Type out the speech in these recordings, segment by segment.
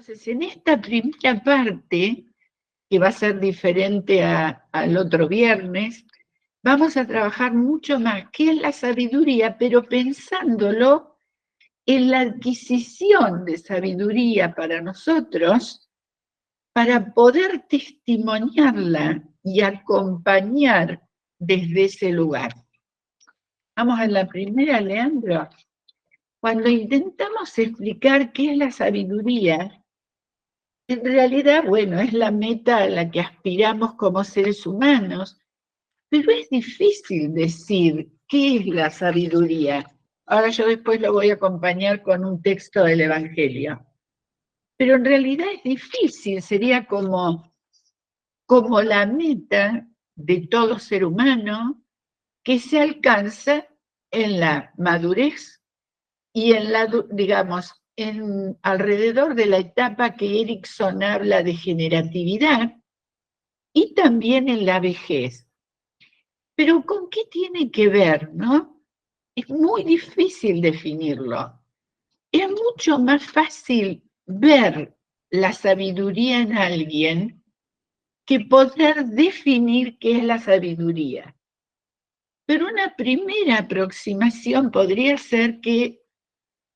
Entonces, en esta primera parte, que va a ser diferente al otro viernes, vamos a trabajar mucho más qué es la sabiduría, pero pensándolo en la adquisición de sabiduría para nosotros, para poder testimoniarla y acompañar desde ese lugar. Vamos a la primera, Leandro. Cuando intentamos explicar qué es la sabiduría, en realidad, bueno, es la meta a la que aspiramos como seres humanos, pero es difícil decir qué es la sabiduría. Ahora yo después lo voy a acompañar con un texto del Evangelio. Pero en realidad es difícil, sería como la meta de todo ser humano que se alcanza en la madurez y en la, digamos, alrededor de la etapa que Erickson habla de generatividad y también en la vejez. Pero ¿con qué tiene que ver, no? Es muy difícil definirlo. Es mucho más fácil ver la sabiduría en alguien que poder definir qué es la sabiduría. Pero una primera aproximación podría ser que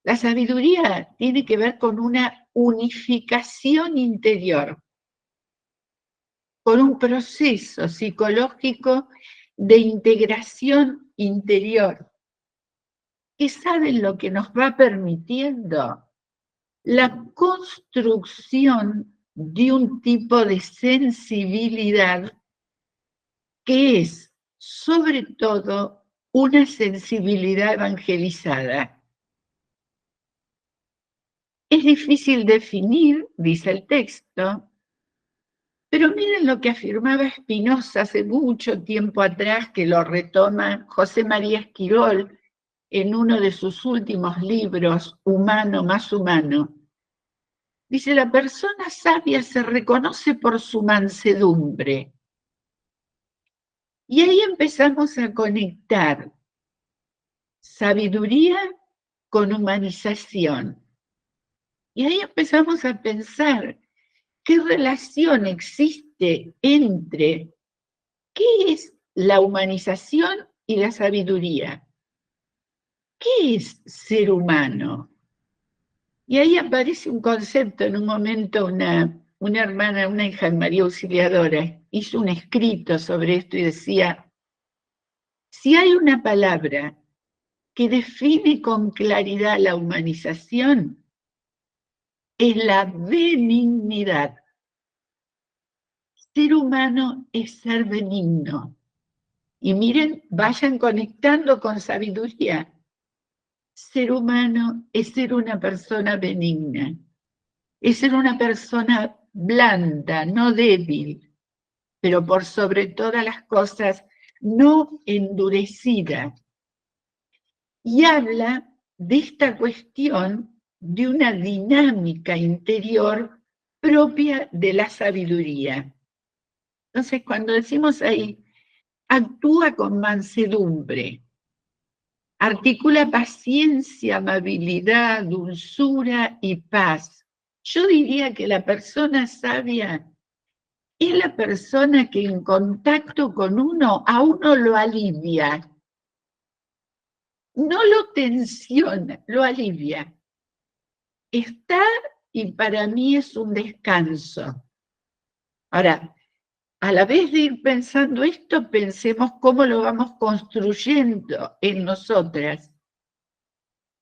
la sabiduría tiene que ver con una unificación interior, con un proceso psicológico de integración interior, que saben lo que nos va permitiendo la construcción de un tipo de sensibilidad que es, sobre todo, una sensibilidad evangelizada. Es difícil definir, dice el texto, pero miren lo que afirmaba Spinoza hace mucho tiempo atrás, que lo retoma José María Esquirol en uno de sus últimos libros, Humano más humano. Dice, la persona sabia se reconoce por su mansedumbre. Y ahí empezamos a conectar sabiduría con humanización. Y ahí empezamos a pensar qué relación existe entre qué es la humanización y la sabiduría. ¿Qué es ser humano? Y ahí aparece un concepto, en un momento una hermana, una hija de María Auxiliadora, hizo un escrito sobre esto y decía, si hay una palabra que define con claridad la humanización, es la benignidad. Ser humano es ser benigno. Y miren, vayan conectando con sabiduría. Ser humano es ser una persona benigna. Es ser una persona blanda, no débil, pero por sobre todas las cosas, no endurecida. Y habla de esta cuestión de una dinámica interior propia de la sabiduría. Entonces, cuando decimos ahí, actúa con mansedumbre, articula paciencia, amabilidad, dulzura y paz. Yo diría que la persona sabia es la persona que en contacto con uno, a uno lo alivia. No lo tensiona, lo alivia. Está y para mí es un descanso. Ahora, a la vez de ir pensando esto, pensemos cómo lo vamos construyendo en nosotras.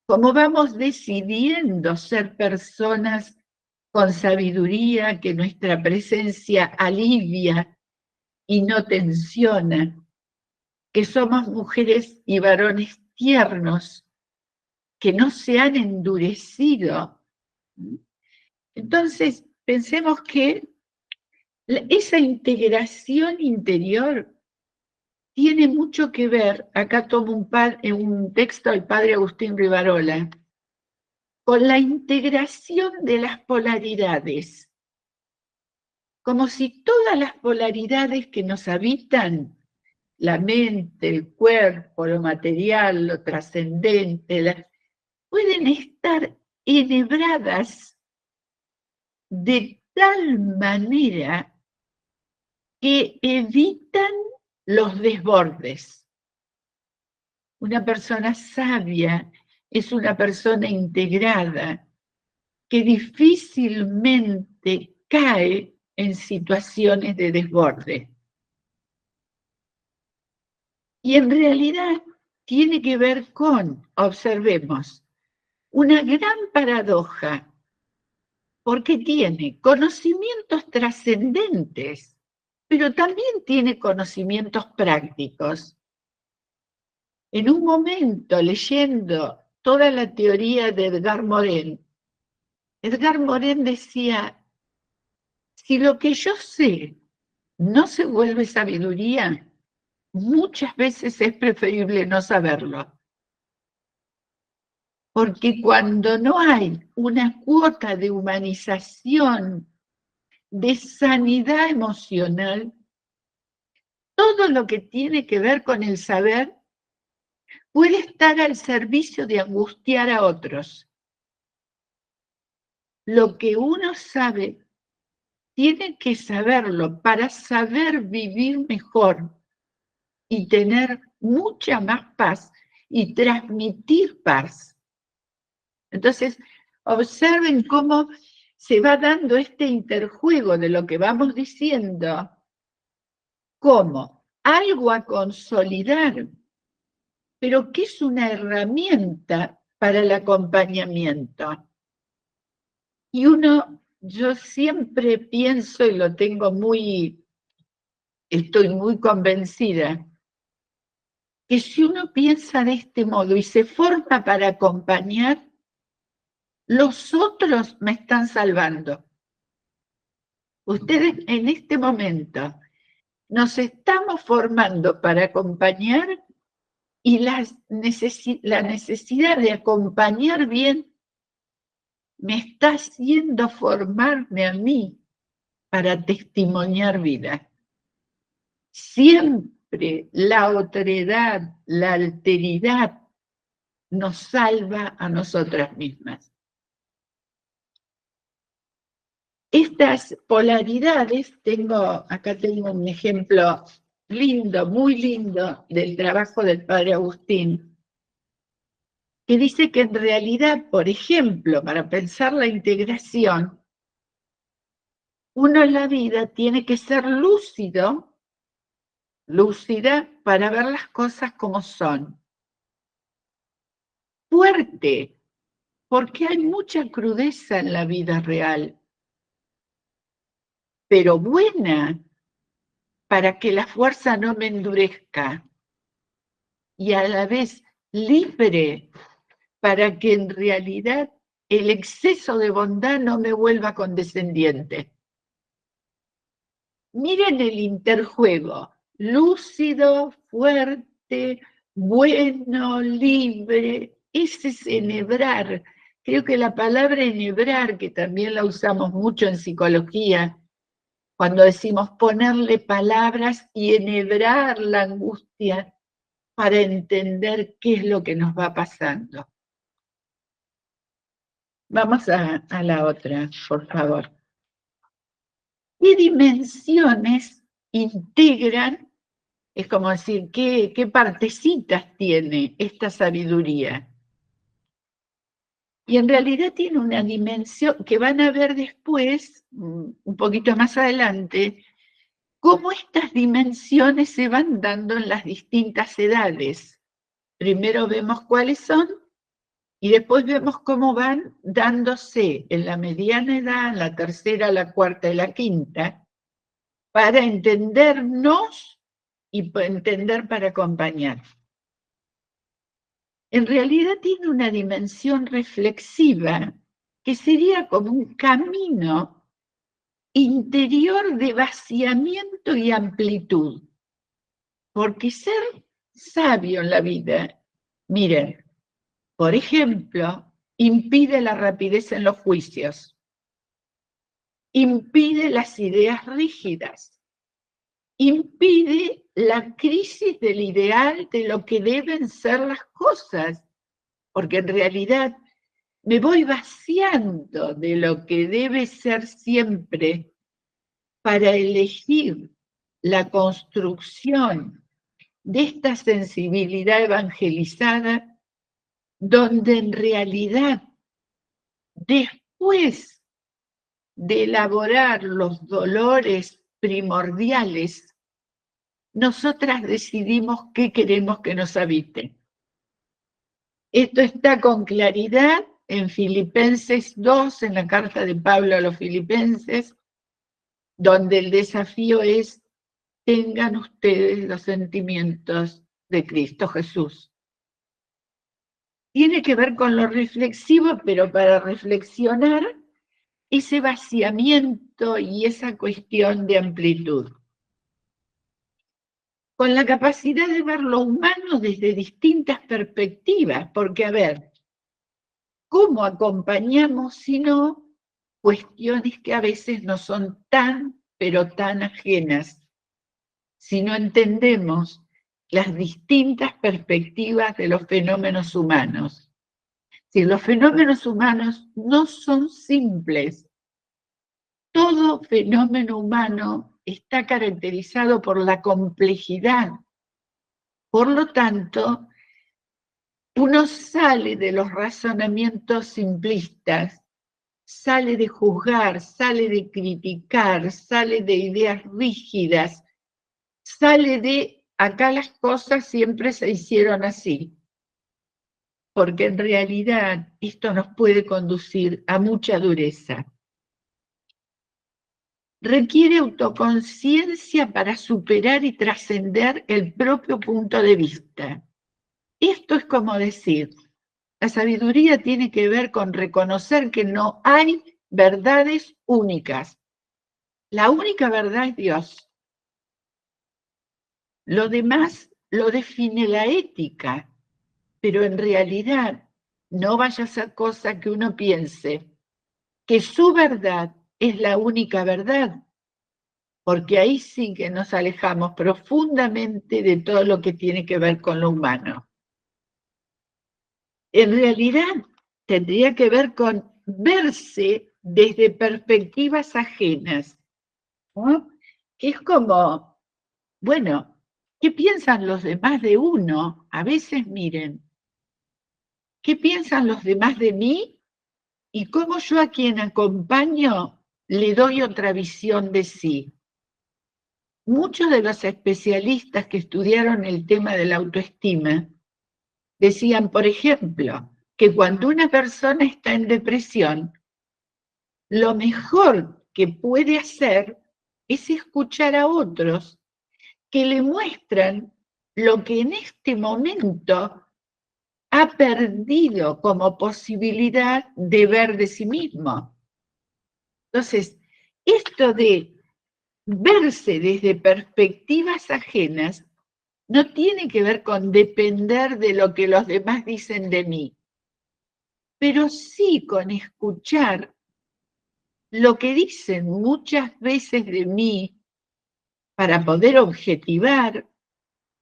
Cómo vamos decidiendo ser personas con sabiduría, que nuestra presencia alivia y no tensiona, que somos mujeres y varones tiernos, que no se han endurecido. Entonces, pensemos que esa integración interior tiene mucho que ver, acá tomo un texto del padre Agustín Rivarola, con la integración de las polaridades, como si todas las polaridades que nos habitan, la mente, el cuerpo, lo material, lo trascendente, pueden estar enhebradas de tal manera que evitan los desbordes. Una persona sabia es una persona integrada que difícilmente cae en situaciones de desborde. Y en realidad tiene que ver con, observemos, una gran paradoja, porque tiene conocimientos trascendentes, pero también tiene conocimientos prácticos. En un momento, leyendo toda la teoría de Edgar Morin decía, si lo que yo sé no se vuelve sabiduría, muchas veces es preferible no saberlo. Porque cuando no hay una cuota de humanización, de sanidad emocional, todo lo que tiene que ver con el saber puede estar al servicio de angustiar a otros. Lo que uno sabe, tiene que saberlo para saber vivir mejor y tener mucha más paz y transmitir paz. Entonces, observen cómo se va dando este interjuego de lo que vamos diciendo como algo a consolidar, pero que es una herramienta para el acompañamiento. Y yo siempre pienso y lo tengo estoy muy convencida, que si uno piensa de este modo y se forma para acompañar, los otros me están salvando. Ustedes en este momento nos estamos formando para acompañar y la necesidad de acompañar bien me está haciendo formarme a mí para testimoniar vida. Siempre la otredad, la alteridad nos salva a nosotras mismas. Estas polaridades, acá tengo un ejemplo lindo, muy lindo, del trabajo del padre Agustín, que dice que en realidad, por ejemplo, para pensar la integración, uno en la vida tiene que ser lúcida para ver las cosas como son. Fuerte, porque hay mucha crudeza en la vida real, pero buena para que la fuerza no me endurezca y a la vez libre para que en realidad el exceso de bondad no me vuelva condescendiente. Miren el interjuego, lúcido, fuerte, bueno, libre, ese es enhebrar. Creo que la palabra enhebrar, que también la usamos mucho en psicología, cuando decimos ponerle palabras y enhebrar la angustia para entender qué es lo que nos va pasando. Vamos a la otra, por favor. ¿Qué dimensiones integran? Es como decir, ¿qué partecitas tiene esta sabiduría? Y en realidad tiene una dimensión que van a ver después, un poquito más adelante, cómo estas dimensiones se van dando en las distintas edades. Primero vemos cuáles son y después vemos cómo van dándose en la mediana edad, en la tercera, la cuarta y la quinta, para entendernos y entender para acompañar. En realidad tiene una dimensión reflexiva que sería como un camino interior de vaciamiento y amplitud. Porque ser sabio en la vida, miren, por ejemplo, impide la rapidez en los juicios, impide las ideas rígidas, impide la crisis del ideal de lo que deben ser las cosas, porque en realidad me voy vaciando de lo que debe ser siempre para elegir la construcción de esta sensibilidad evangelizada, donde en realidad, después de elaborar los dolores primordiales, nosotras decidimos qué queremos que nos habite. Esto está con claridad en Filipenses 2, en la carta de Pablo a los Filipenses, donde el desafío es: tengan ustedes los sentimientos de Cristo Jesús. Tiene que ver con lo reflexivo, pero para reflexionar ese vaciamiento y esa cuestión de amplitud. Con la capacidad de ver lo humano desde distintas perspectivas, porque, a ver, ¿cómo acompañamos si no cuestiones que a veces no son tan, pero tan ajenas? Si no entendemos las distintas perspectivas de los fenómenos humanos. Si los fenómenos humanos no son simples, todo fenómeno humano está caracterizado por la complejidad. Por lo tanto, uno sale de los razonamientos simplistas, sale de juzgar, sale de criticar, sale de ideas rígidas, sale de acá las cosas siempre se hicieron así. Porque en realidad esto nos puede conducir a mucha dureza. Requiere autoconciencia para superar y trascender el propio punto de vista. Esto es como decir, la sabiduría tiene que ver con reconocer que no hay verdades únicas. La única verdad es Dios. Lo demás lo define la ética, pero en realidad no vaya a ser cosa que uno piense que su verdad es la única verdad, porque ahí sí que nos alejamos profundamente de todo lo que tiene que ver con lo humano. En realidad tendría que ver con verse desde perspectivas ajenas, ¿no? Que es como, bueno, ¿qué piensan los demás de uno? A veces miren, ¿qué piensan los demás de mí? Y cómo yo a quien acompaño le doy otra visión de sí. Muchos de los especialistas que estudiaron el tema de la autoestima decían, por ejemplo, que cuando una persona está en depresión, lo mejor que puede hacer es escuchar a otros que le muestran lo que en este momento ha perdido como posibilidad de ver de sí mismo. Entonces, esto de verse desde perspectivas ajenas no tiene que ver con depender de lo que los demás dicen de mí, pero sí con escuchar lo que dicen muchas veces de mí para poder objetivar,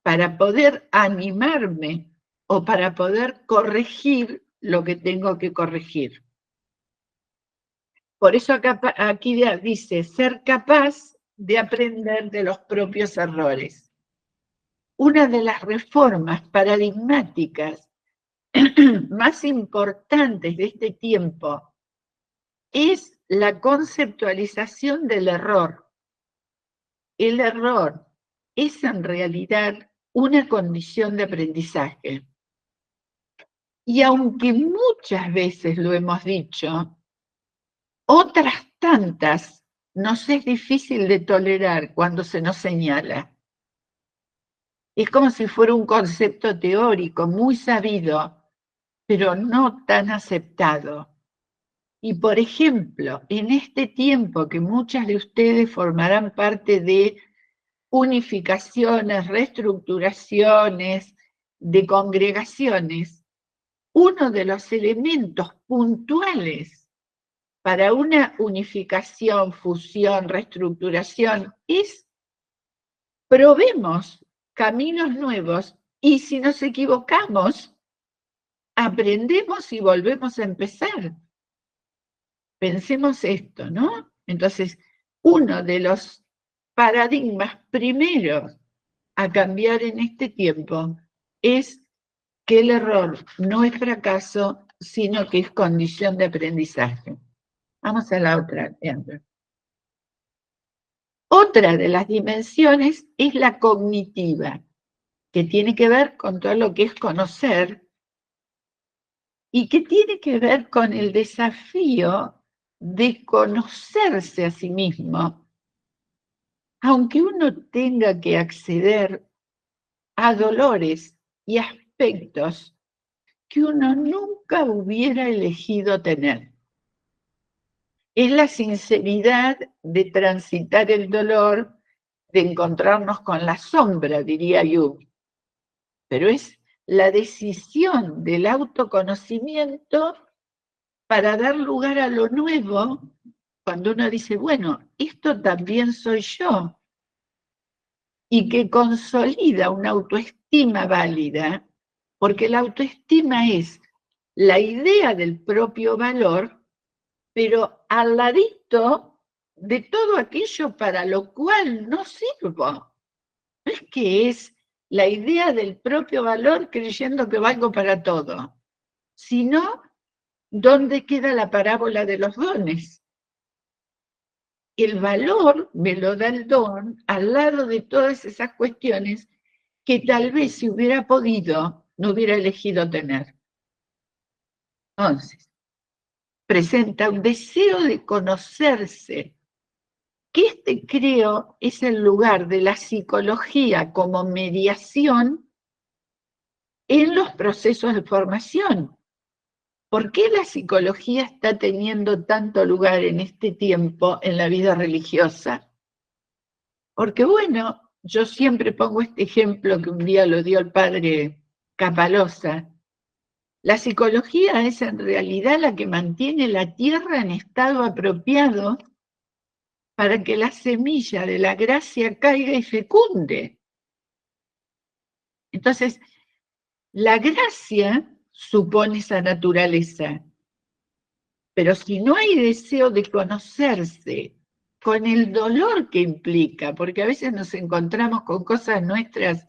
para poder animarme o para poder corregir lo que tengo que corregir. Por eso aquí dice, ser capaz de aprender de los propios errores. Una de las reformas paradigmáticas más importantes de este tiempo es la conceptualización del error. El error es en realidad una condición de aprendizaje. Y aunque muchas veces lo hemos dicho, otras tantas nos es difícil de tolerar cuando se nos señala. Es como si fuera un concepto teórico muy sabido, pero no tan aceptado. Y por ejemplo, en este tiempo que muchas de ustedes formarán parte de unificaciones, reestructuraciones, de congregaciones, uno de los elementos puntuales para una unificación, fusión, reestructuración es probemos caminos nuevos y si nos equivocamos, aprendemos y volvemos a empezar. Pensemos esto, ¿no? Entonces, uno de los paradigmas primeros a cambiar en este tiempo es que el error no es fracaso, sino que es condición de aprendizaje. Vamos a la otra, Leandro. Otra de las dimensiones es la cognitiva, que tiene que ver con todo lo que es conocer y que tiene que ver con el desafío de conocerse a sí mismo, aunque uno tenga que acceder a dolores y aspectos que uno nunca hubiera elegido tener. Es la sinceridad de transitar el dolor, de encontrarnos con la sombra, diría Jung, pero es la decisión del autoconocimiento para dar lugar a lo nuevo, cuando uno dice, bueno, esto también soy yo, y que consolida una autoestima válida, porque la autoestima es la idea del propio valor, pero al ladito de todo aquello para lo cual no sirvo. No es que es la idea del propio valor creyendo que valgo para todo, sino dónde queda la parábola de los dones. El valor me lo da el don al lado de todas esas cuestiones que tal vez si hubiera podido, no hubiera elegido tener. Entonces, presenta un deseo de conocerse, que creo es el lugar de la psicología como mediación en los procesos de formación. ¿Por qué la psicología está teniendo tanto lugar en este tiempo en la vida religiosa? Porque bueno, yo siempre pongo este ejemplo que un día lo dio el padre Capalosa. La psicología es en realidad la que mantiene la tierra en estado apropiado para que la semilla de la gracia caiga y fecunde. Entonces, la gracia supone esa naturaleza, pero si no hay deseo de conocerse con el dolor que implica, porque a veces nos encontramos con cosas nuestras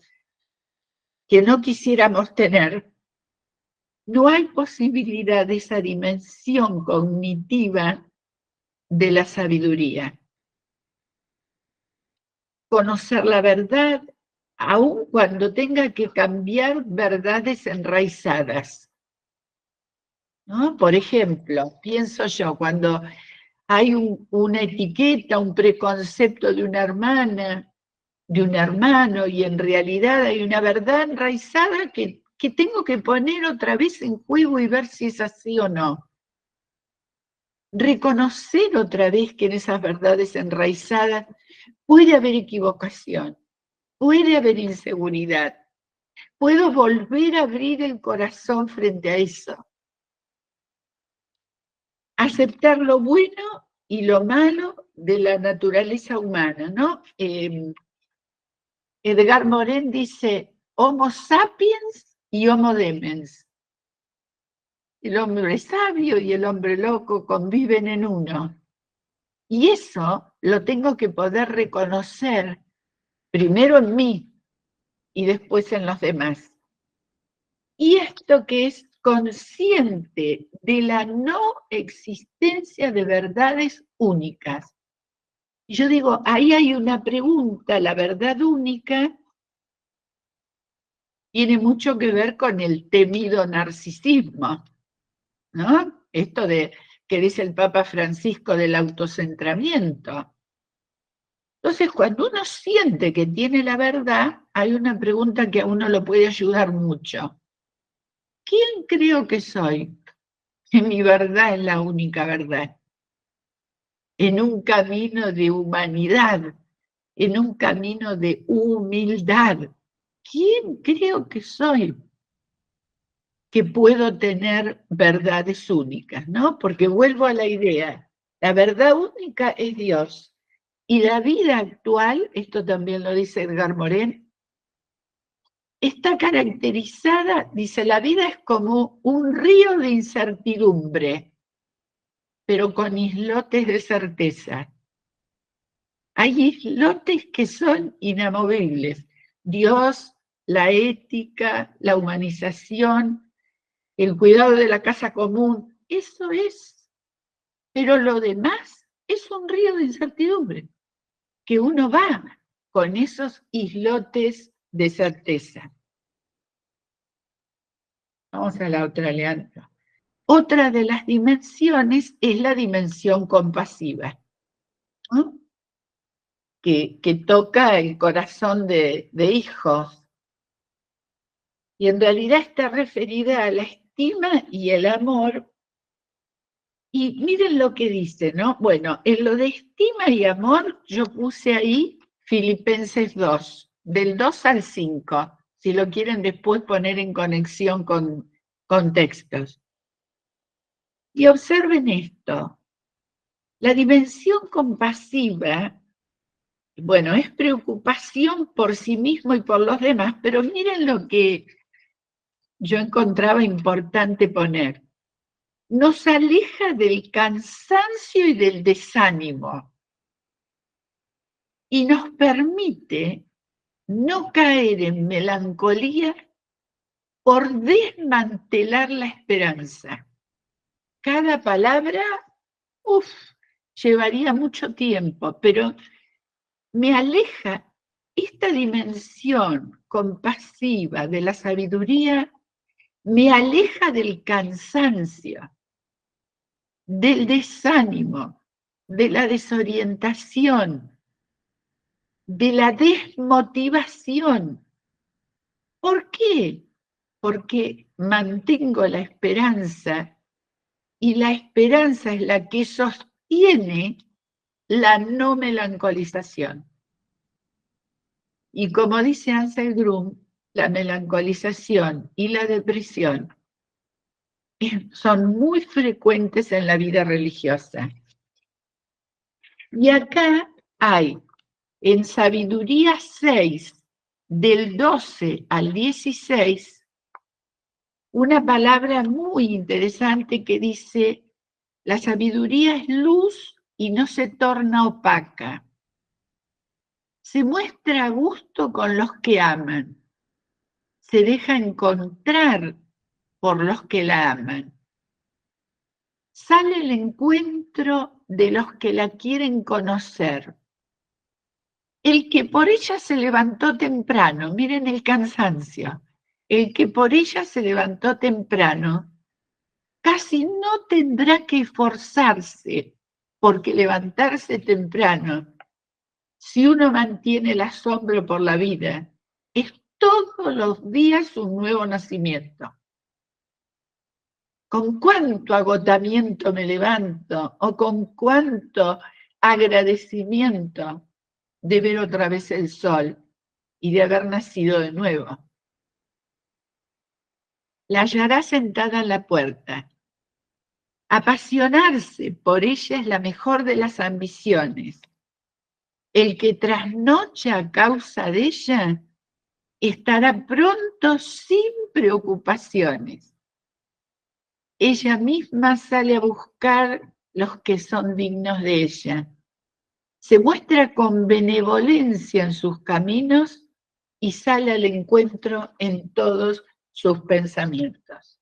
que no quisiéramos tener, no hay posibilidad de esa dimensión cognitiva de la sabiduría. Conocer la verdad, aun cuando tenga que cambiar verdades enraizadas, ¿no? Por ejemplo, pienso yo, cuando hay una etiqueta, un preconcepto de una hermana, de un hermano, y en realidad hay una verdad enraizada que tengo que poner otra vez en juego y ver si es así o no. Reconocer otra vez que en esas verdades enraizadas puede haber equivocación, puede haber inseguridad. Puedo volver a abrir el corazón frente a eso. Aceptar lo bueno y lo malo de la naturaleza humana, ¿no? Edgar Morin dice, Homo sapiens y Homo demens. El hombre sabio y el hombre loco conviven en uno. Y eso lo tengo que poder reconocer primero en mí y después en los demás. Y esto que es consciente de la no existencia de verdades únicas. Y yo digo, ahí hay una pregunta, la verdad única tiene mucho que ver con el temido narcisismo, ¿no? Esto de que dice el Papa Francisco del autocentramiento. Entonces, cuando uno siente que tiene la verdad, hay una pregunta que a uno lo puede ayudar mucho. ¿Quién creo que soy? Que mi verdad es la única verdad. En un camino de humanidad, en un camino de humildad. ¿Quién creo que soy? Que puedo tener verdades únicas, ¿no? Porque vuelvo a la idea, la verdad única es Dios. Y la vida actual, esto también lo dice Edgar Morin, está caracterizada, dice, la vida es como un río de incertidumbre, pero con islotes de certeza. Hay islotes que son inamovibles. Dios, la ética, la humanización, el cuidado de la casa común, eso es. Pero lo demás es un río de incertidumbre, que uno va con esos islotes de certeza. Vamos a la otra, Leandro. Otra de las dimensiones es la dimensión compasiva, ¿no? que toca el corazón de hijos. Y en realidad está referida a la estima y el amor. Y miren lo que dice, ¿no? Bueno, en lo de estima y amor yo puse ahí Filipenses 2, del 2 al 5, si lo quieren después poner en conexión con textos. Y observen esto, la dimensión compasiva, bueno, es preocupación por sí mismo y por los demás, pero miren lo que yo encontraba importante poner. Nos aleja del cansancio y del desánimo y nos permite no caer en melancolía por desmantelar la esperanza. Cada palabra, llevaría mucho tiempo, pero me aleja esta dimensión compasiva de la sabiduría, me aleja del cansancio, del desánimo, de la desorientación, de la desmotivación. ¿Por qué? Porque mantengo la esperanza y la esperanza es la que sostiene la no melancolización. Y como dice Anselm, la melancolización y la depresión son muy frecuentes en la vida religiosa. Y acá hay, en Sabiduría 6, del 12 al 16, una palabra muy interesante que dice, la sabiduría es luz y no se torna opaca. Se muestra a gusto con los que aman. Se deja encontrar por los que la aman. Sale al encuentro de los que la quieren conocer. El que por ella se levantó temprano, miren el cansancio, el que por ella se levantó temprano, casi no tendrá que esforzarse, porque levantarse temprano, si uno mantiene el asombro por la vida, es todos los días un nuevo nacimiento. ¿Con cuánto agotamiento me levanto o con cuánto agradecimiento de ver otra vez el sol y de haber nacido de nuevo? La hallará sentada en la puerta. Apasionarse por ella es la mejor de las ambiciones. El que trasnocha a causa de ella estará pronto sin preocupaciones. Ella misma sale a buscar los que son dignos de ella. Se muestra con benevolencia en sus caminos y sale al encuentro en todos sus pensamientos.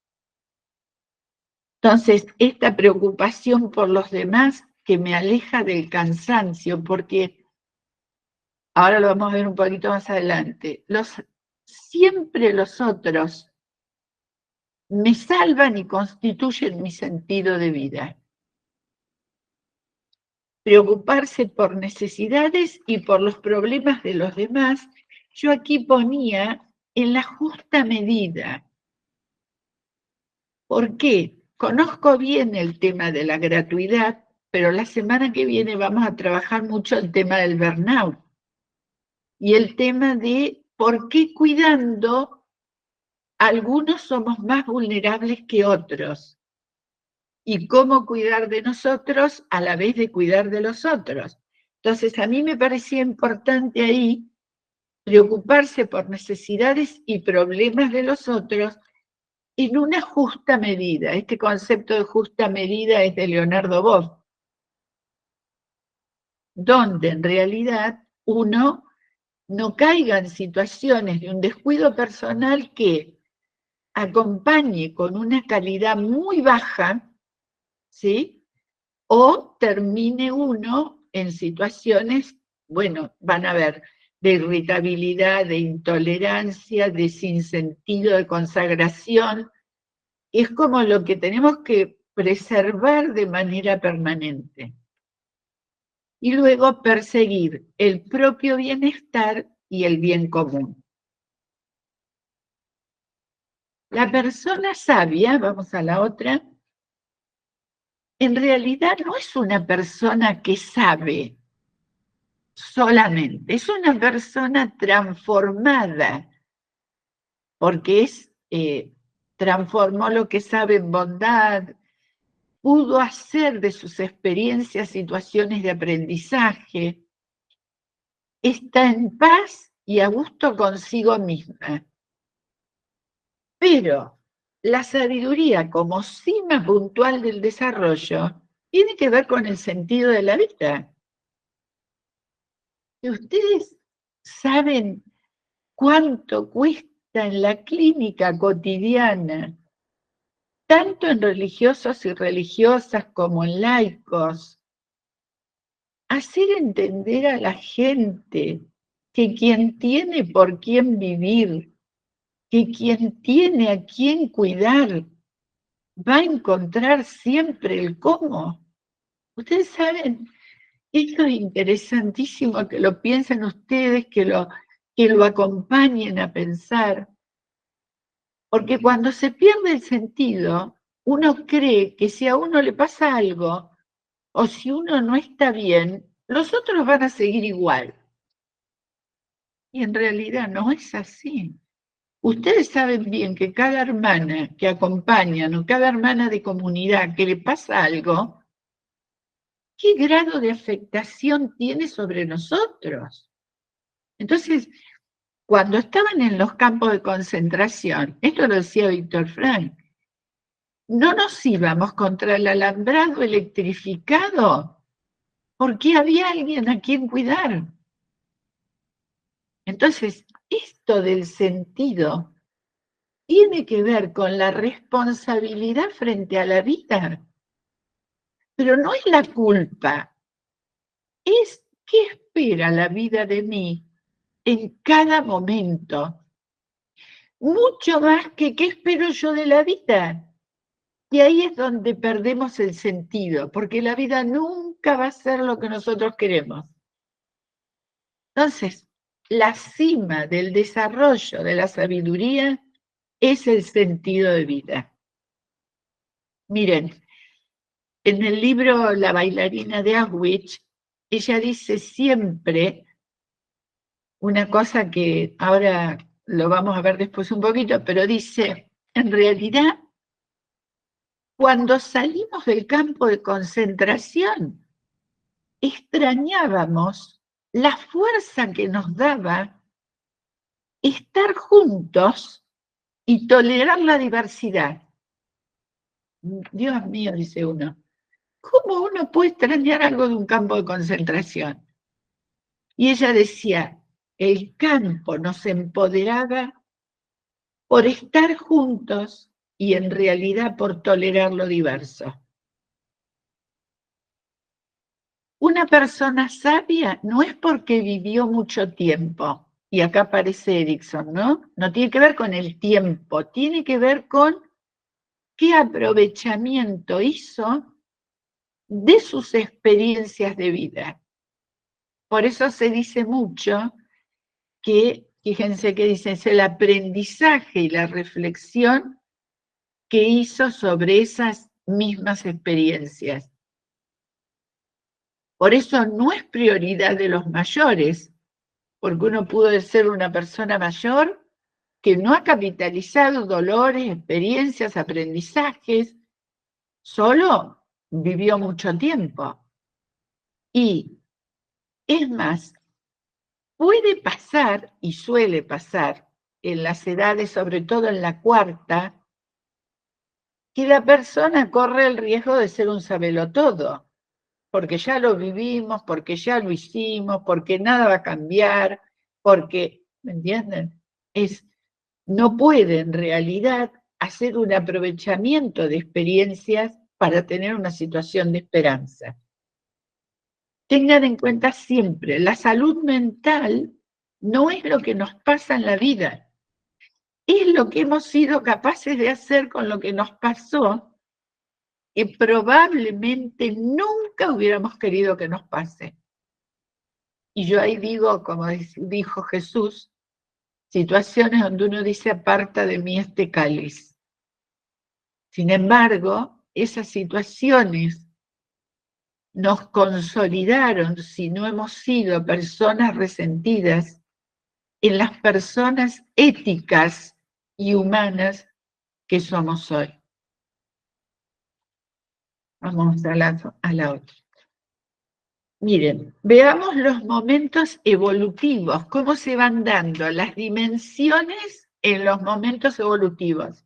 Entonces, esta preocupación por los demás que me aleja del cansancio, porque ahora lo vamos a ver un poquito más adelante, siempre los otros me salvan y constituyen mi sentido de vida. Preocuparse por necesidades y por los problemas de los demás, yo aquí ponía en la justa medida. ¿Por qué? Conozco bien el tema de la gratuidad, pero la semana que viene vamos a trabajar mucho el tema del burnout y el tema de por qué cuidando algunos somos más vulnerables que otros y cómo cuidar de nosotros a la vez de cuidar de los otros. Entonces, a mí me parecía importante ahí preocuparse por necesidades y problemas de los otros en una justa medida. Este concepto de justa medida es de Leonardo Boff, donde en realidad uno no caiga en situaciones de un descuido personal que acompañe con una calidad muy baja, ¿sí? O termine uno en situaciones, bueno, van a ver, de irritabilidad, de intolerancia, de sinsentido, de consagración. Es como lo que tenemos que preservar de manera permanente. Y luego perseguir el propio bienestar y el bien común. La persona sabia, vamos a la otra, en realidad no es una persona que sabe solamente, es una persona transformada, porque transformó lo que sabe en bondad, pudo hacer de sus experiencias situaciones de aprendizaje, está en paz y a gusto consigo misma. Pero la sabiduría como cima puntual del desarrollo tiene que ver con el sentido de la vida. Y ustedes saben cuánto cuesta en la clínica cotidiana, tanto en religiosos y religiosas como en laicos, hacer entender a la gente que quien tiene por quién vivir, que quien tiene a quién cuidar, va a encontrar siempre el cómo. Ustedes saben, esto es interesantísimo que lo piensen ustedes, que lo acompañen a pensar, porque cuando se pierde el sentido, uno cree que si a uno le pasa algo, o si uno no está bien, los otros van a seguir igual. Y en realidad no es así. Ustedes saben bien que cada hermana que acompañan o cada hermana de comunidad que le pasa algo, ¿qué grado de afectación tiene sobre nosotros? Entonces, cuando estaban en los campos de concentración, esto lo decía Víctor Frank, no nos íbamos contra el alambrado electrificado porque había alguien a quien cuidar. Entonces, esto del sentido tiene que ver con la responsabilidad frente a la vida, pero no es la culpa, es qué espera la vida de mí en cada momento, mucho más que qué espero yo de la vida. Y ahí es donde perdemos el sentido, porque la vida nunca va a ser lo que nosotros queremos. Entonces, la cima del desarrollo de la sabiduría es el sentido de vida. Miren, en el libro La bailarina de Auschwitz, ella dice siempre una cosa que ahora lo vamos a ver después un poquito, pero dice, en realidad, cuando salimos del campo de concentración, extrañábamos la fuerza que nos daba estar juntos y tolerar la diversidad. Dios mío, dice uno, ¿cómo uno puede extrañar algo de un campo de concentración? Y ella decía, el campo nos empoderaba por estar juntos y en realidad por tolerar lo diverso. Una persona sabia no es porque vivió mucho tiempo, y acá aparece Erickson, ¿no? No tiene que ver con el tiempo, tiene que ver con qué aprovechamiento hizo de sus experiencias de vida. Por eso se dice mucho que, fíjense que dice, es el aprendizaje y la reflexión que hizo sobre esas mismas experiencias. Por eso no es prioridad de los mayores, porque uno pudo ser una persona mayor que no ha capitalizado dolores, experiencias, aprendizajes, solo vivió mucho tiempo. Y es más, Puede pasar, y suele pasar, en las edades, sobre todo en la cuarta, que la persona corre el riesgo de ser un sabelotodo, porque ya lo vivimos, porque ya lo hicimos, porque nada va a cambiar, porque, ¿me entienden? No puede en realidad hacer un aprovechamiento de experiencias para tener una situación de esperanza. Tengan en cuenta siempre, la salud mental no es lo que nos pasa en la vida, es lo que hemos sido capaces de hacer con lo que nos pasó y probablemente nunca hubiéramos querido que nos pase. Y yo ahí digo, como dijo Jesús, situaciones donde uno dice, aparta de mí este cáliz. Sin embargo, esas situaciones nos consolidaron, si no hemos sido personas resentidas, en las personas éticas y humanas que somos hoy. Vamos a la otra. Miren, veamos los momentos evolutivos, cómo se van dando las dimensiones en los momentos evolutivos.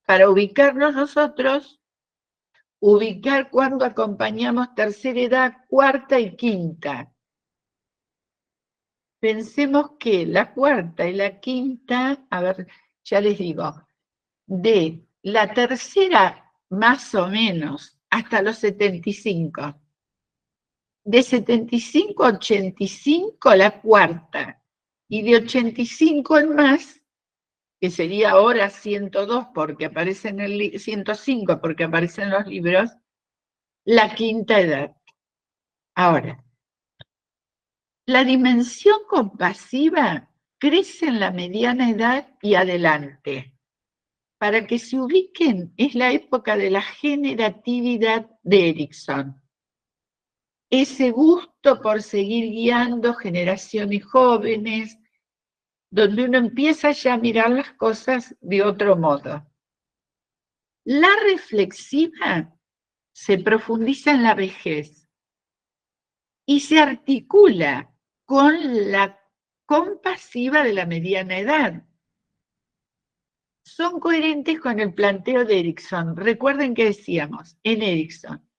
Para ubicarnos nosotros, ubicar cuando acompañamos tercera edad, cuarta y quinta. Pensemos que la cuarta y la quinta, a ver, ya les digo, de la tercera más o menos hasta los 75. De 75 a 85 la cuarta, y de 85 en más, que sería ahora 102 porque aparece en el 105 porque aparece en los libros, la quinta edad. Ahora, la dimensión compasiva crece en la mediana edad y adelante. Para que se ubiquen, es la época de la generatividad de Erikson. Ese gusto por seguir guiando generaciones jóvenes, donde uno empieza ya a mirar las cosas de otro modo. La reflexiva se profundiza en la vejez y se articula con la compasiva de la mediana edad. Son coherentes con el planteo de Erikson. Recuerden que decíamos en Erikson,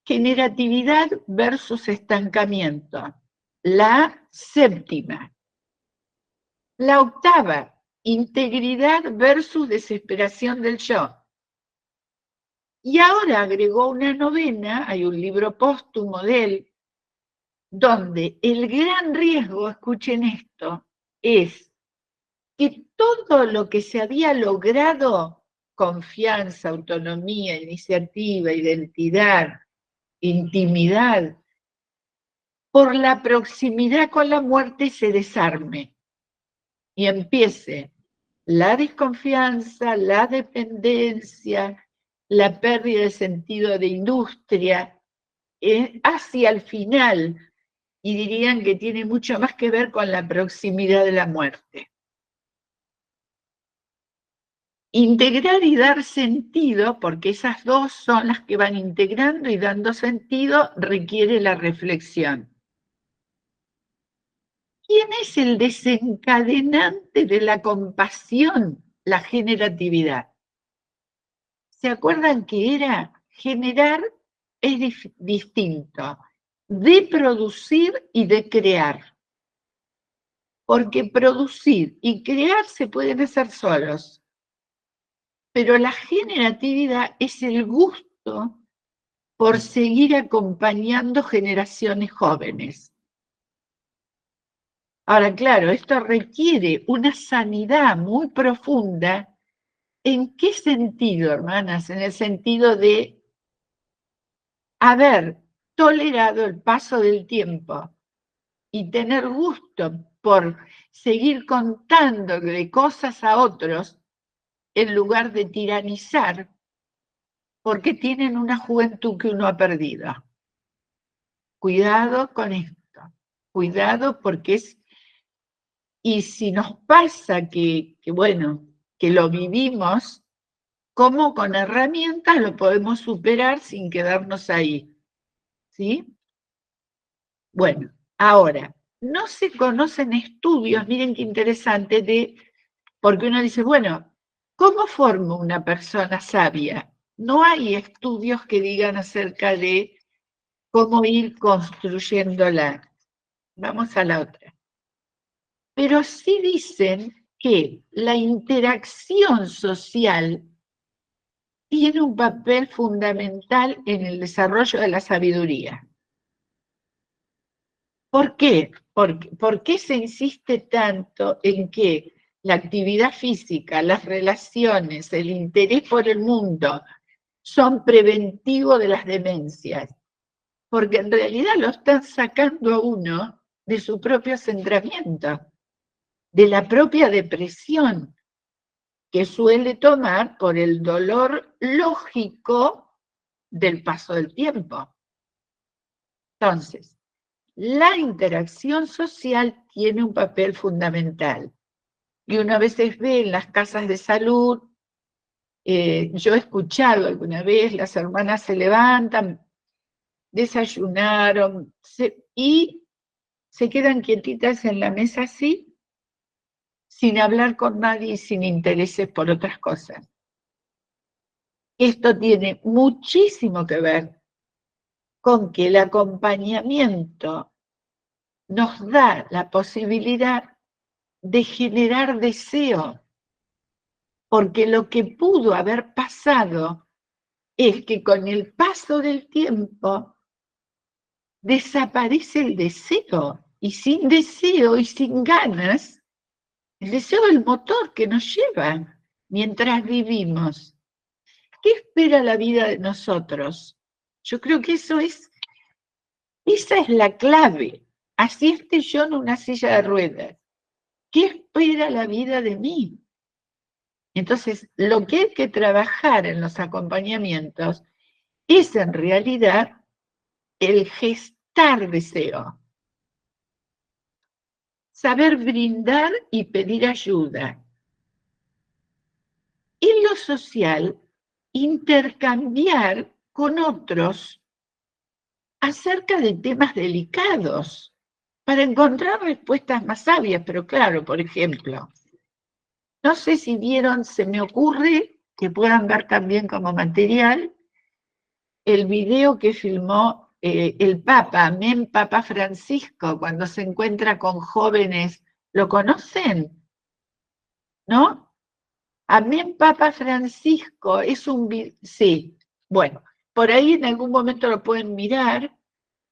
generatividad versus estancamiento. La séptima. La octava, integridad versus desesperación del yo. Y ahora agregó una novena, hay un libro póstumo de él, donde el gran riesgo, escuchen esto, es que todo lo que se había logrado, confianza, autonomía, iniciativa, identidad, intimidad, por la proximidad con la muerte se desarme y empiece la desconfianza, la dependencia, la pérdida de sentido de industria, hacia el final, y dirían que tiene mucho más que ver con la proximidad de la muerte. Integrar y dar sentido, porque esas dos son las que van integrando y dando sentido, requiere la reflexión. ¿Quién es el desencadenante de la compasión? La generatividad. ¿Se acuerdan que era generar? Es distinto de producir y de crear. Porque producir y crear se pueden hacer solos. Pero la generatividad es el gusto por seguir acompañando generaciones jóvenes. Ahora, claro, esto requiere una sanidad muy profunda. ¿En qué sentido, hermanas? En el sentido de haber tolerado el paso del tiempo y tener gusto por seguir contando de cosas a otros en lugar de tiranizar, porque tienen una juventud que uno ha perdido. Cuidado con esto, cuidado porque es... Y si nos pasa bueno, que lo vivimos, ¿cómo con herramientas lo podemos superar sin quedarnos ahí? ¿Sí? Bueno, ahora, no se conocen estudios, miren qué interesante, porque uno dice, bueno, ¿cómo forma una persona sabia? No hay estudios que digan acerca de cómo ir construyéndola. Vamos a la otra. Pero sí dicen que la interacción social tiene un papel fundamental en el desarrollo de la sabiduría. ¿Por qué? ¿Por qué se insiste tanto en que la actividad física, las relaciones, el interés por el mundo son preventivos de las demencias? Porque en realidad lo están sacando a uno de su propio centramiento, de la propia depresión que suele tomar por el dolor lógico del paso del tiempo. Entonces, la interacción social tiene un papel fundamental. Y uno a veces ve en las casas de salud, yo he escuchado alguna vez, las hermanas se levantan, desayunaron y se quedan quietitas en la mesa así, sin hablar con nadie y sin intereses por otras cosas. Esto tiene muchísimo que ver con que el acompañamiento nos da la posibilidad de generar deseo, porque lo que pudo haber pasado es que con el paso del tiempo desaparece el deseo, y sin deseo y sin ganas, el deseo es el motor que nos lleva mientras vivimos. ¿Qué espera la vida de nosotros? Yo creo que esa es la clave. Así esté yo en una silla de ruedas. ¿Qué espera la vida de mí? Entonces, lo que hay que trabajar en los acompañamientos es en realidad el gestar deseo. Saber brindar y pedir ayuda. En lo social, intercambiar con otros acerca de temas delicados para encontrar respuestas más sabias. Pero claro, por ejemplo, no sé si vieron, se me ocurre que puedan ver también como material el video que filmó el Papa, Amén Papa Francisco, cuando se encuentra con jóvenes. ¿Lo conocen? ¿No? Amén Papa Francisco es un video, sí, bueno, por ahí en algún momento lo pueden mirar,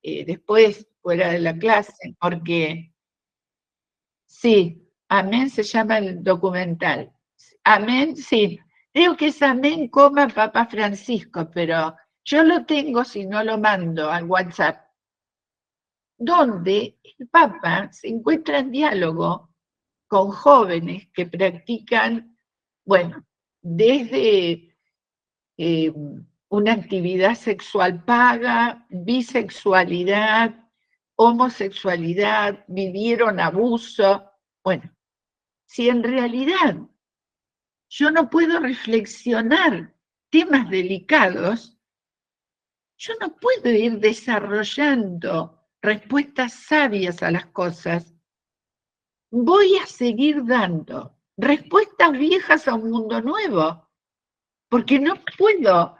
después fuera de la clase, porque sí, Amén se llama el documental. Amén, sí, creo que es Amén, Papa Francisco, pero yo lo tengo si no lo mando al WhatsApp, donde el Papa se encuentra en diálogo con jóvenes que practican, bueno, desde una actividad sexual paga, bisexualidad, homosexualidad, vivieron abuso. Bueno, si en realidad yo no puedo reflexionar temas delicados, yo no puedo ir desarrollando respuestas sabias a las cosas. Voy a seguir dando respuestas viejas a un mundo nuevo, porque no puedo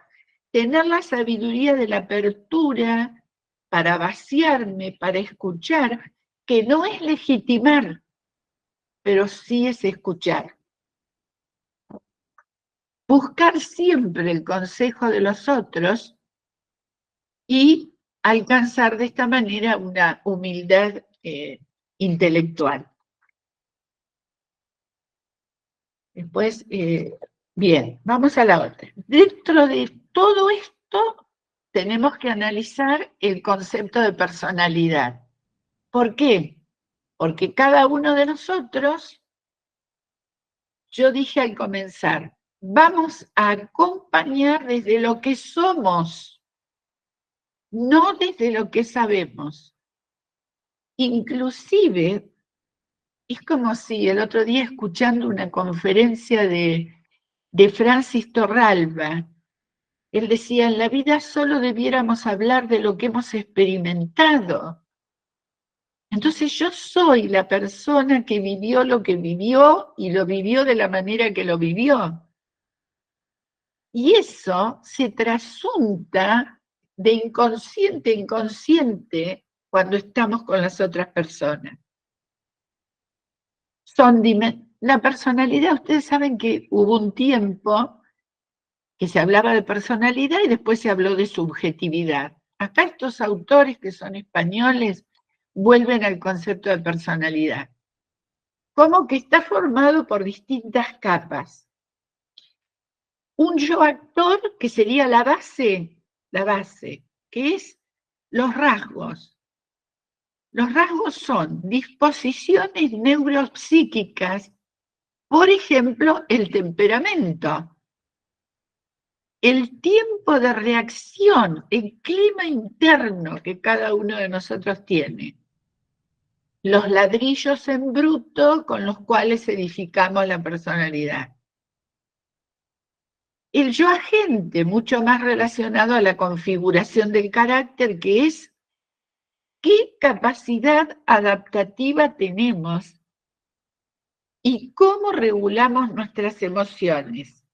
tener la sabiduría de la apertura para vaciarme, para escuchar, que no es legitimar, pero sí es escuchar. Buscar siempre el consejo de los otros y alcanzar de esta manera una humildad intelectual. Después, bien, vamos a la otra. Dentro de todo esto, tenemos que analizar el concepto de personalidad. ¿Por qué? Porque cada uno de nosotros, yo dije al comenzar, vamos a acompañar desde lo que somos, no desde lo que sabemos. Inclusive, es como si el otro día escuchando una conferencia de Francis Torralba, él decía, en la vida solo debiéramos hablar de lo que hemos experimentado. Entonces yo soy la persona que vivió lo que vivió y lo vivió de la manera que lo vivió. Y eso se trasunta de inconsciente a inconsciente cuando estamos con las otras personas. La personalidad, ustedes saben que hubo un tiempo que se hablaba de personalidad y después se habló de subjetividad. Acá estos autores que son españoles vuelven al concepto de personalidad, como que está formado por distintas capas. Un yo actor que sería la base, que es los rasgos. Los rasgos son disposiciones neuropsíquicas, por ejemplo, el temperamento, el tiempo de reacción, el clima interno que cada uno de nosotros tiene, los ladrillos en bruto con los cuales edificamos la personalidad. El yo agente, mucho más relacionado a la configuración del carácter, que es qué capacidad adaptativa tenemos y cómo regulamos nuestras emociones.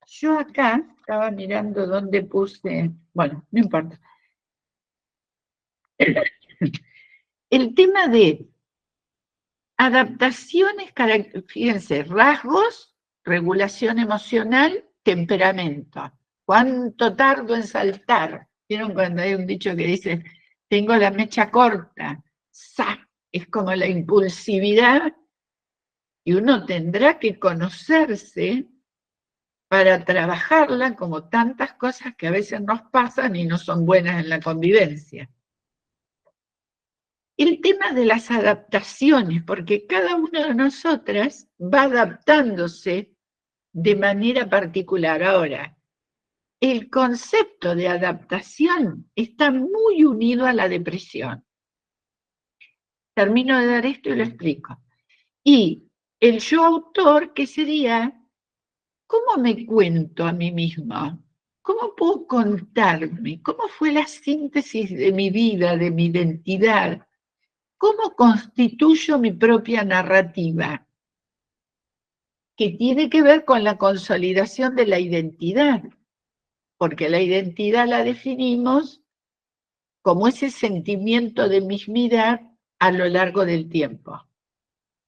Yo acá estaba mirando dónde puse, bueno, no importa. El tema de adaptaciones, fíjense, rasgos, regulación emocional, temperamento. ¿Cuánto tardo en saltar? ¿Vieron cuando hay un dicho que dice, tengo la mecha corta? ¡Sa! Es como la impulsividad y uno tendrá que conocerse para trabajarla como tantas cosas que a veces nos pasan y no son buenas en la convivencia. El tema de las adaptaciones, porque cada una de nosotras va adaptándose de manera particular. Ahora, el concepto de adaptación está muy unido a la depresión. Termino de dar esto y lo explico. Y el yo autor, que sería, ¿cómo me cuento a mí misma? ¿Cómo puedo contarme? ¿Cómo fue la síntesis de mi vida, de mi identidad? ¿Cómo constituyo mi propia narrativa? Que tiene que ver con la consolidación de la identidad, porque la identidad la definimos como ese sentimiento de mismidad a lo largo del tiempo.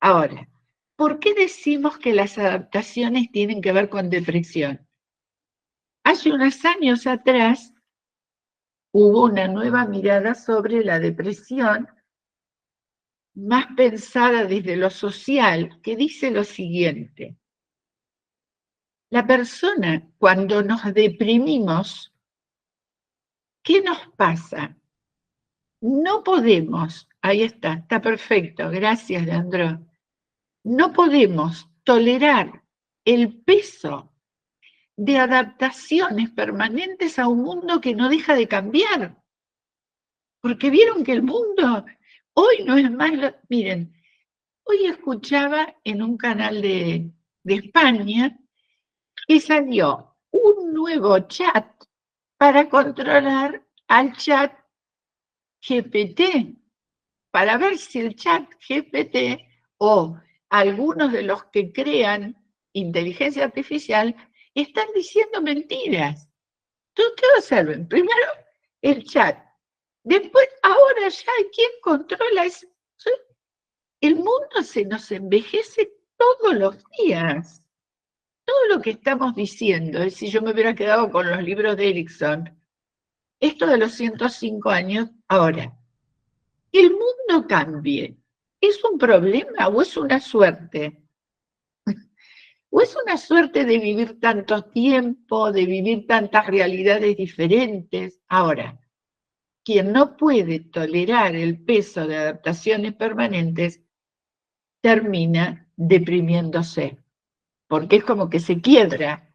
Ahora, ¿por qué decimos que las adaptaciones tienen que ver con depresión? Hace unos años atrás hubo una nueva mirada sobre la depresión, más pensada desde lo social, que dice lo siguiente. La persona, cuando nos deprimimos, ¿qué nos pasa? No podemos, ahí está perfecto, gracias, Leandro. No podemos tolerar el peso de adaptaciones permanentes a un mundo que no deja de cambiar. Porque vieron que el mundo hoy no es más... Miren, hoy escuchaba en un canal de España que salió un nuevo chat para controlar al chat GPT, para ver si el chat GPT o algunos de los que crean inteligencia artificial están diciendo mentiras. Ustedes observen, primero el chat, después ahora ya hay quien controla eso. El mundo se nos envejece todos los días. Todo lo que estamos diciendo, es si yo me hubiera quedado con los libros de Erickson, esto de los 105 años, ahora, que el mundo cambie, ¿es un problema o es una suerte? ¿O es una suerte de vivir tanto tiempo, de vivir tantas realidades diferentes? Ahora, quien no puede tolerar el peso de adaptaciones permanentes, termina deprimiéndose, porque es como que se quiebra,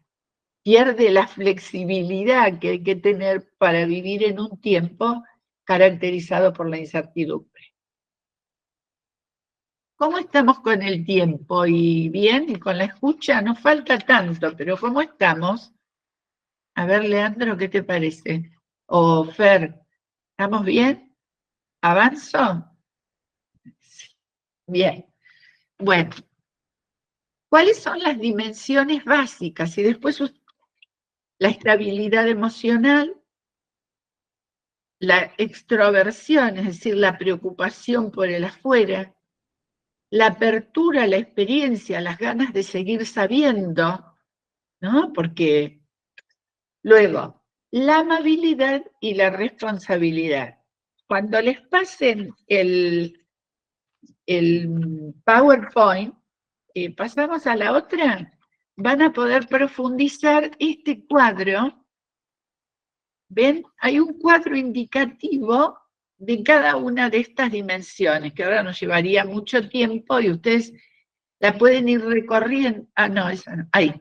pierde la flexibilidad que hay que tener para vivir en un tiempo caracterizado por la incertidumbre. ¿Cómo estamos con el tiempo? ¿Y bien? ¿Y con la escucha? No falta tanto, pero ¿cómo estamos? A ver, Leandro, ¿qué te parece? O Fer, ¿estamos bien? ¿Avanzo? Bien. Bueno, ¿cuáles son las dimensiones básicas? Y después la estabilidad emocional, la extroversión, es decir, la preocupación por el afuera, la apertura a la experiencia, las ganas de seguir sabiendo, ¿no? Porque luego, la amabilidad y la responsabilidad. Cuando les pasen el PowerPoint, pasamos a la otra, van a poder profundizar este cuadro. ¿Ven? Hay un cuadro indicativo de cada una de estas dimensiones, que ahora nos llevaría mucho tiempo y ustedes la pueden ir recorriendo. Ah, no, esa no. Ahí.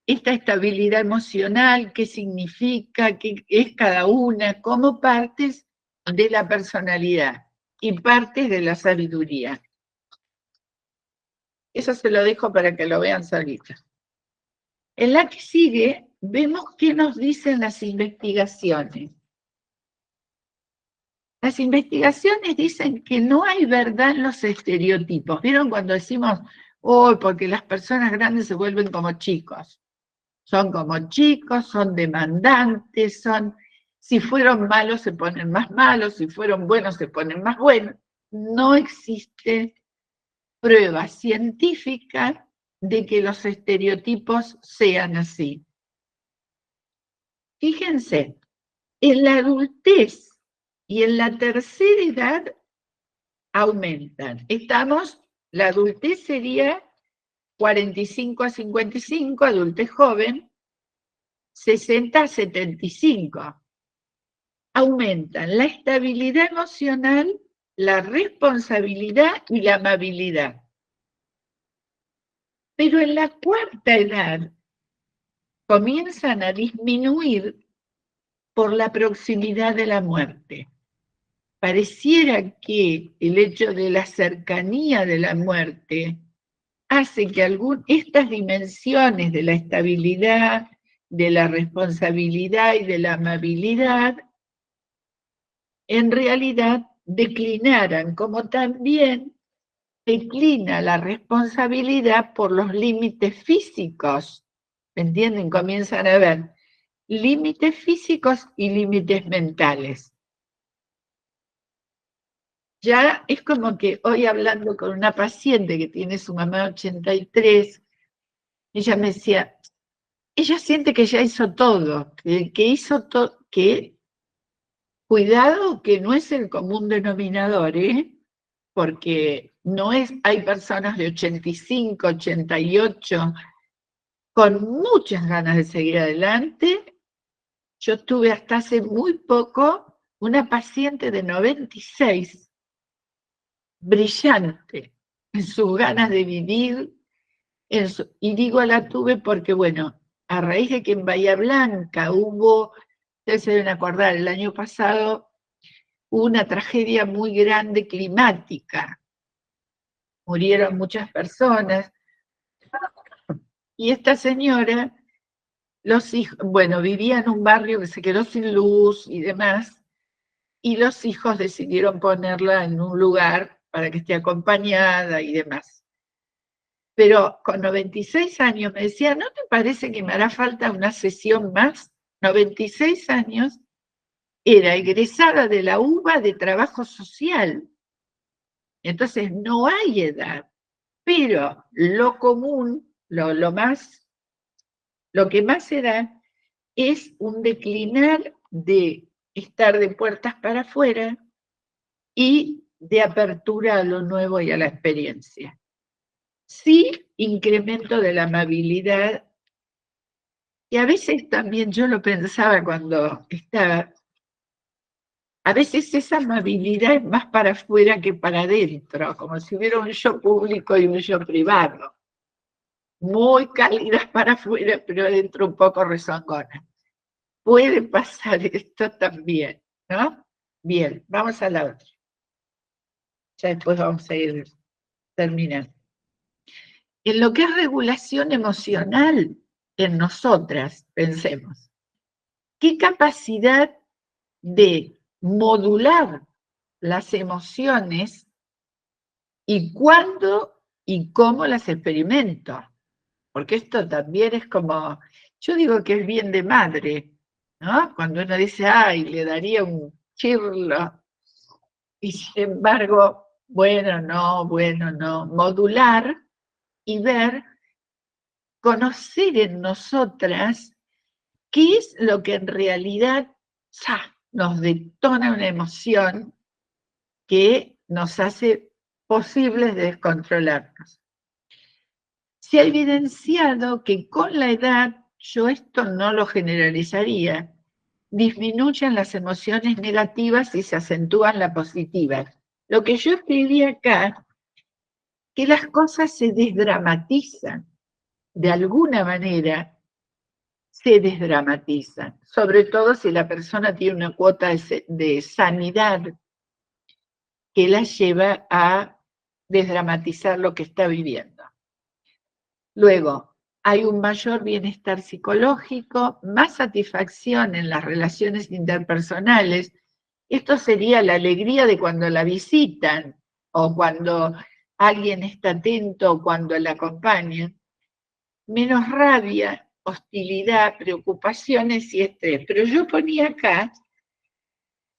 Esta estabilidad emocional, qué significa, qué es cada una, como partes de la personalidad y partes de la sabiduría. Eso se lo dejo para que lo vean solita. En la que sigue, vemos qué nos dicen las investigaciones. Las investigaciones dicen que no hay verdad en los estereotipos. ¿Vieron cuando decimos, oh, porque las personas grandes se vuelven como chicos? Son como chicos, son demandantes, si fueron malos se ponen más malos, si fueron buenos se ponen más buenos. No existe prueba científica de que los estereotipos sean así. Fíjense, en la adultez y en la tercera edad aumentan. La adultez sería 45 a 55, adultez joven, 60 a 75. Aumentan la estabilidad emocional, la responsabilidad y la amabilidad. Pero en la cuarta edad comienzan a disminuir por la proximidad de la muerte. Pareciera que el hecho de la cercanía de la muerte hace que estas dimensiones de la estabilidad, de la responsabilidad y de la amabilidad, en realidad declinaran, como también declina la responsabilidad por los límites físicos. ¿Me entienden? Comienzan a ver límites físicos y límites mentales. Ya es como que hoy hablando con una paciente que tiene su mamá 83, ella me decía, ella siente que ya hizo todo, que hizo todo, que cuidado que no es el común denominador, porque hay personas de 85, 88 con muchas ganas de seguir adelante. Yo tuve hasta hace muy poco una paciente de 96, brillante en sus ganas de vivir, y digo la tuve porque, bueno, a raíz de que en Bahía Blanca ustedes se deben acordar, el año pasado hubo una tragedia muy grande climática, murieron muchas personas, y esta señora, los hijos, bueno, vivía en un barrio que se quedó sin luz y demás, y los hijos decidieron ponerla en un lugar para que esté acompañada y demás. Pero con 96 años me decía, ¿no te parece que me hará falta una sesión más? 96 años, era egresada de la UBA de trabajo social. Entonces no hay edad, pero lo común, lo que más se da es un declinar de estar de puertas para afuera y de apertura a lo nuevo y a la experiencia. Sí, incremento de la amabilidad, y a veces también yo lo pensaba cuando estaba, a veces esa amabilidad es más para afuera que para adentro, como si hubiera un yo público y un yo privado. Muy cálidas para afuera, pero adentro un poco rezongona. Puede pasar esto también, ¿no? Bien, vamos a la otra. Ya después vamos a ir terminando. En lo que es regulación emocional en nosotras, pensemos, ¿qué capacidad de modular las emociones y cuándo y cómo las experimento. Porque esto también es como, yo digo que es bien de madre, ¿no? Cuando uno dice, ay, le daría un chirlo, y sin embargo, bueno, no, modular y ver, conocer en nosotras qué es lo que en realidad nos detona una emoción que nos hace posibles de descontrolarnos. Se ha evidenciado que con la edad, yo esto no lo generalizaría, disminuyen las emociones negativas y se acentúan las positivas. Lo que yo escribí acá, que las cosas se desdramatizan, de alguna manera se desdramatizan, sobre todo si la persona tiene una cuota de sanidad que la lleva a desdramatizar lo que está viviendo. Luego, hay un mayor bienestar psicológico, más satisfacción en las relaciones interpersonales. Esto sería la alegría de cuando la visitan o cuando alguien está atento o cuando la acompañan. Menos rabia, hostilidad, preocupaciones y estrés. Pero yo ponía acá,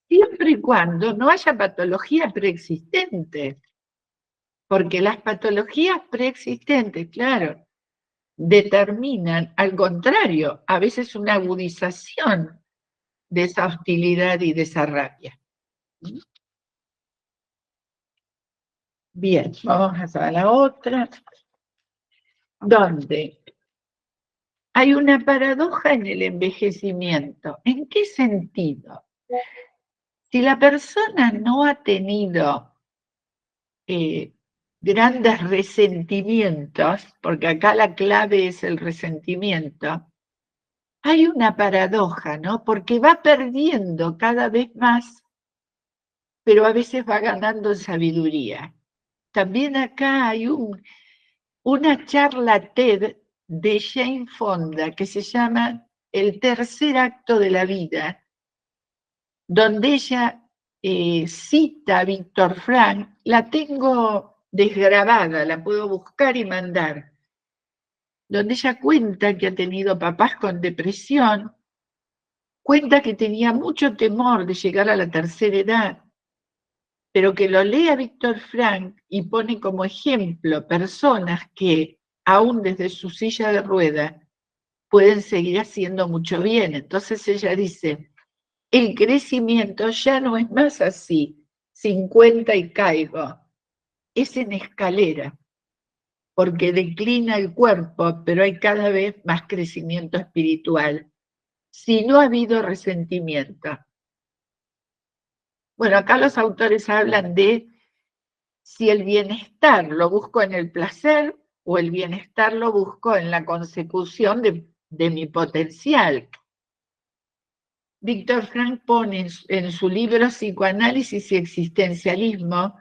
siempre y cuando no haya patología preexistente, porque las patologías preexistentes, claro, determinan, al contrario, a veces una agudización de esa hostilidad y de esa rabia. Bien, vamos a la otra, donde hay una paradoja en el envejecimiento. ¿En qué sentido? Si la persona no ha tenido grandes resentimientos, porque acá la clave es el resentimiento, hay una paradoja, ¿no? Porque va perdiendo cada vez más, pero a veces va ganando en sabiduría. También acá hay una charla TED de Jane Fonda que se llama El tercer acto de la vida, donde ella cita a Víctor Frank. La tengo desgrabada, la puedo buscar y mandar, donde ella cuenta que ha tenido papás con depresión, cuenta que tenía mucho temor de llegar a la tercera edad, pero que lo lee a Víctor Frank y pone como ejemplo personas que, aún desde su silla de ruedas, pueden seguir haciendo mucho bien. Entonces ella dice, el crecimiento ya no es más así, 50 y caigo, es en escalera, porque declina el cuerpo, pero hay cada vez más crecimiento espiritual. Si no ha habido resentimiento. Bueno, acá los autores hablan de si el bienestar lo busco en el placer o el bienestar lo busco en la consecución de mi potencial. Víctor Frank pone en su libro Psicoanálisis y Existencialismo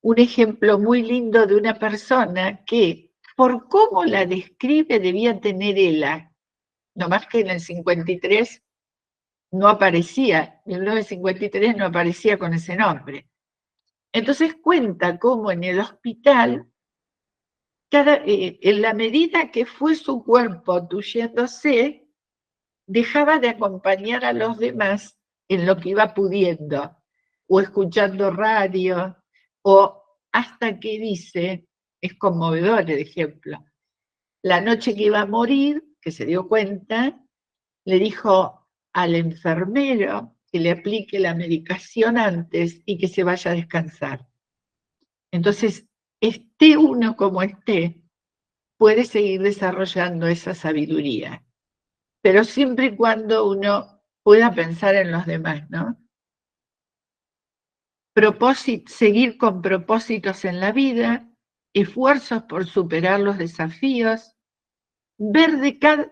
un ejemplo muy lindo de una persona que, por cómo la describe, debía tener ELA, nomás que en el 53 no aparecía, en el 1953 no aparecía con ese nombre. Entonces cuenta cómo en el hospital, en la medida que fue su cuerpo tuyéndose, dejaba de acompañar a los demás en lo que iba pudiendo, o escuchando radio, o hasta que dice, es conmovedor el ejemplo, la noche que iba a morir, que se dio cuenta, le dijo al enfermero que le aplique la medicación antes y que se vaya a descansar. Entonces, esté uno como esté, puede seguir desarrollando esa sabiduría, pero siempre y cuando uno pueda pensar en los demás, ¿no? Seguir con propósitos en la vida, esfuerzos por superar los desafíos, ver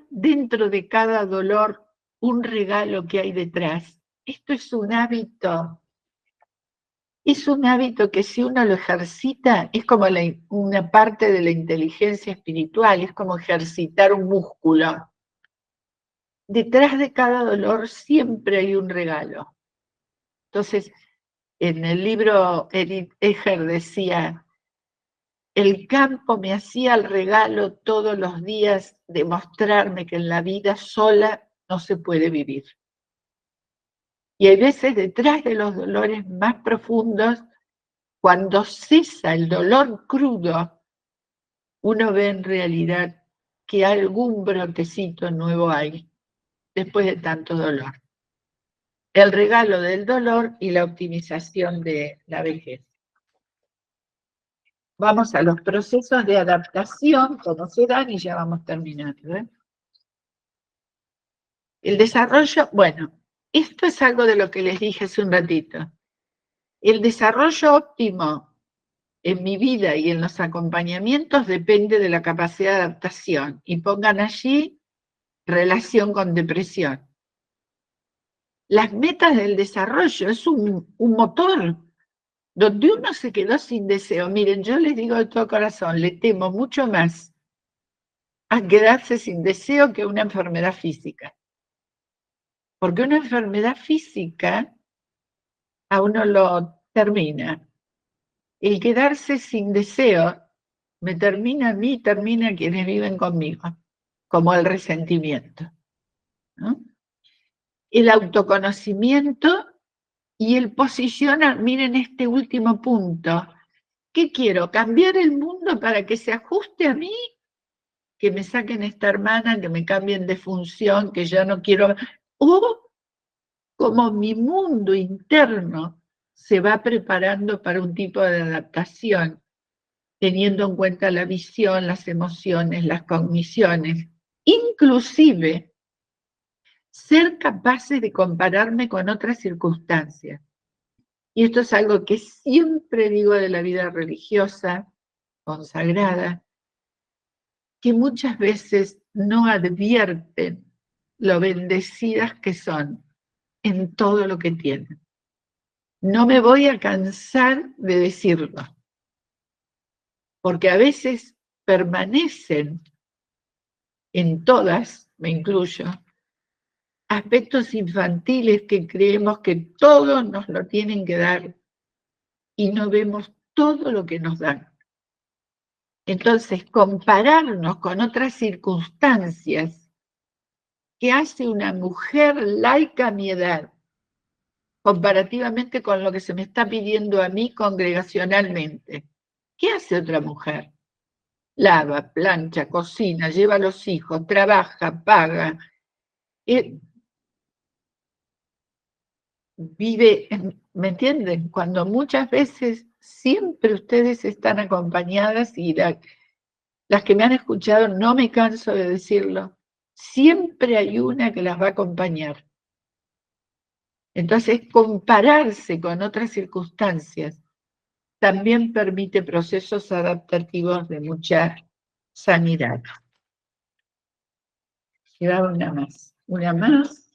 dentro de cada dolor un regalo que hay detrás. Esto es un hábito que si uno lo ejercita, es como una parte de la inteligencia espiritual, es como ejercitar un músculo. Detrás de cada dolor siempre hay un regalo. Entonces, en el libro Edith Eger decía, el campo me hacía el regalo todos los días de mostrarme que en la vida sola no se puede vivir. Y hay veces detrás de los dolores más profundos, cuando cesa el dolor crudo, uno ve en realidad que algún brotecito nuevo hay después de tanto dolor. El regalo del dolor y la optimización de la vejez. Vamos a los procesos de adaptación, cómo se dan, y ya vamos terminando. El desarrollo, bueno, esto es algo de lo que les dije hace un ratito. El desarrollo óptimo en mi vida y en los acompañamientos depende de la capacidad de adaptación. Y pongan allí relación con depresión. Las metas del desarrollo es un motor donde uno se quedó sin deseo. Miren, yo les digo de todo corazón, le temo mucho más a quedarse sin deseo que una enfermedad física. Porque una enfermedad física a uno lo termina. El quedarse sin deseo me termina a mí, termina a quienes viven conmigo, como el resentimiento, ¿no? El autoconocimiento y el posicionar, miren este último punto. ¿Qué quiero? ¿Cambiar el mundo para que se ajuste a mí? Que me saquen esta hermana, que me cambien de función, que ya no quiero. O como mi mundo interno se va preparando para un tipo de adaptación, teniendo en cuenta la visión, las emociones, las cogniciones, inclusive ser capaces de compararme con otras circunstancias. Y esto es algo que siempre digo de la vida religiosa, consagrada, que muchas veces no advierten lo bendecidas que son en todo lo que tienen. No me voy a cansar de decirlo, porque a veces permanecen en todas, me incluyo, aspectos infantiles que creemos que todo nos lo tienen que dar y no vemos todo lo que nos dan. Entonces, compararnos con otras circunstancias que hace una mujer laica a mi edad, comparativamente con lo que se me está pidiendo a mí congregacionalmente. ¿Qué hace otra mujer? Lava, plancha, cocina, lleva a los hijos, trabaja, paga, vive, ¿me entienden? Cuando muchas veces siempre ustedes están acompañadas y las que me han escuchado, no me canso de decirlo, siempre hay una que las va a acompañar. Entonces, compararse con otras circunstancias también permite procesos adaptativos de mucha sanidad. Queda una más.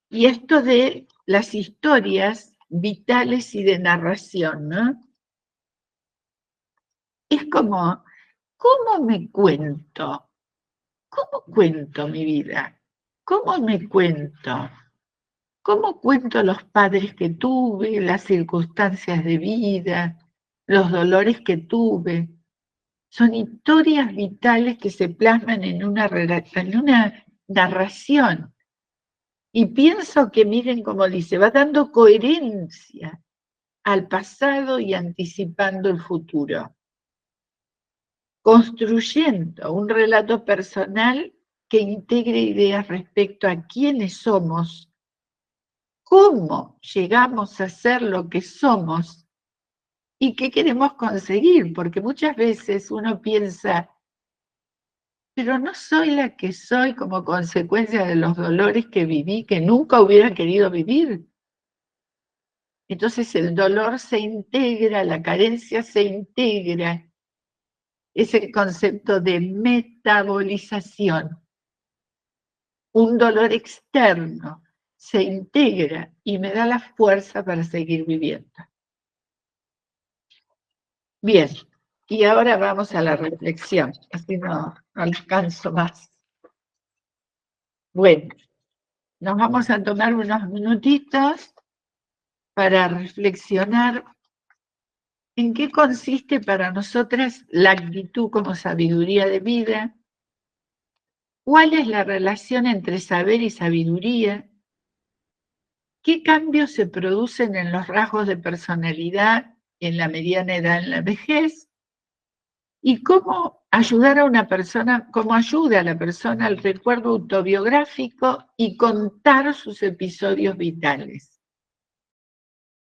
Y esto de las historias vitales y de narración, ¿no? Es como, ¿cómo me cuento? ¿Cómo cuento mi vida? ¿Cómo me cuento? ¿Cómo cuento los padres que tuve, las circunstancias de vida, los dolores que tuve? Son historias vitales que se plasman en una narración. Y pienso que, miren cómo dice, va dando coherencia al pasado y anticipando el futuro, construyendo un relato personal que integre ideas respecto a quiénes somos, cómo llegamos a ser lo que somos y qué queremos conseguir, porque muchas veces uno piensa, pero no soy la que soy como consecuencia de los dolores que viví, que nunca hubiera querido vivir. Entonces el dolor se integra, la carencia se integra, es el concepto de metabolización. Un dolor externo se integra y me da la fuerza para seguir viviendo. Bien, y ahora vamos a la reflexión, así no alcanzo más. Bueno, nos vamos a tomar unos minutitos para reflexionar ¿En qué consiste para nosotras la actitud como sabiduría de vida? ¿Cuál es la relación entre saber y sabiduría? ¿Qué cambios se producen en los rasgos de personalidad en la mediana edad, en la vejez? ¿Y cómo ayudar a una persona, cómo ayuda a la persona al recuerdo autobiográfico y contar sus episodios vitales?